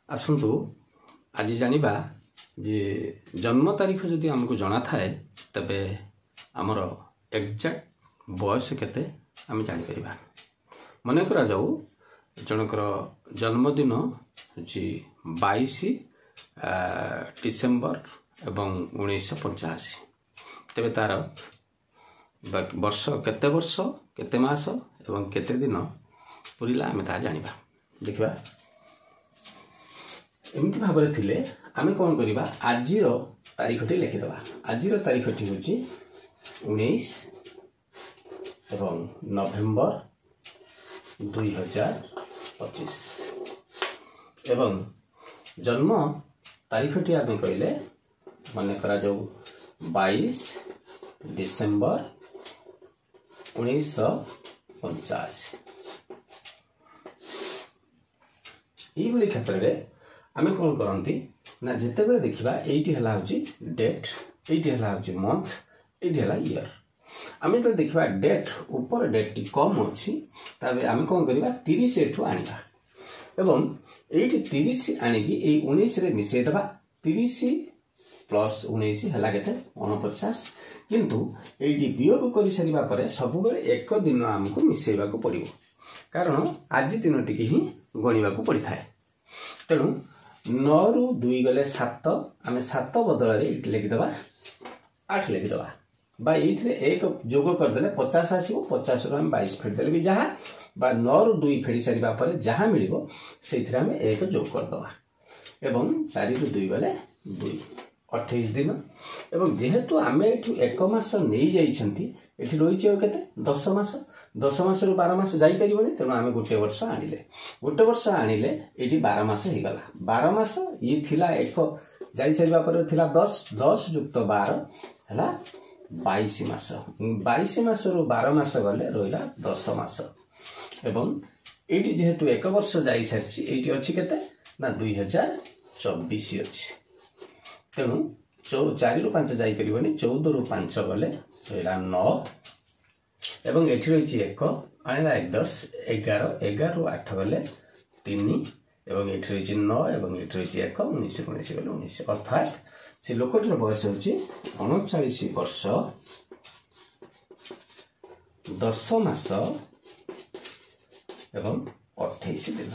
आसतु आज जानिबा जे जन्म तारीख जदि हमको जना थाए तबे आमर एक्जाक्ट बयस केते आम जापर मन करा जाऊ जनकर जन्मदिन हूँ 22 डिसेम्बर एवं 1985 तेरे तार वर्ष केते वर्ष केते मास एवं केते दिन पूरा आम ता जानिबा देखिबा एमती भाव थिले आमे कौन करिबा आजिर तारीखटी लिखिदबा आजिर तारीखटी हूँ 19 एवं नवेम्बर 2025 एवं जन्म तारीखटी आमे कहले मन करा जाऊ 22 डिसेम्बर 1985 ये क्षेत्र में आमे कौन करती ना जिते बेले देखा ये डेट ये मंथ ये ईयर आमे तो देखा डेट ऊपर डेट टी कम अच्छी तबे आमे कौन करवा 30 एठू आनिबा एवं एठी 30 आनिकी ए 19 रे मिसै दबा 30 प्लस 19 हला केते 49 किंतु एठी वियोग करि सरिबा परे सब बेले एक दिन हमको मिसैबा को पड़िबो कारण आज दिन टिके ही गणिबा को पड़ी थाए तेणु 9 रु 2 गले 7 आमे 7 बदल रे लिखिदबा 8 लिखिदबा बा एथिरे एक जोग कर देले 50 आसीबो 50 रु हम 22 फेड देले भी जहा बा 9 रु 2 फेडी सरिबा परे जहा मिलिबो सेथिरे हम एक जोग कर दबा एवं 4 रु 2 गले 2 28 दिन एवं जेहेतु आमे एठु एक मास नै जाइछंती एठी रहिछि केते 10 मास 10 मास रु 12 मास जाई परिबोनी तेनु आमे गोटे वर्ष आनिले एठी 12 मास हे गला 12 मास ये थिला एक जाई सरिबा पर थिला 10 10 युक्त 12 हला 22 मास 22 मास रु 12 मास गले रहिला 10 मास एवं एठी जेहेतु एक वर्ष जाई सरछि एठी अछि केते ना 2024 अछि तेणु 4 रु 5 जाई परिबोनी 14 रु 5 गले रहिला 9 एवं एठी रहिछि 1 आनिला 1 10 11 11 रु 8 गले 3 एवं एठी रहिछि 9 एवं एठी रहिछि 1 19 19 गले 19 अर्थात से लोकटर बयस होछि 39 वर्ष 10 मास एवं 28 दिन।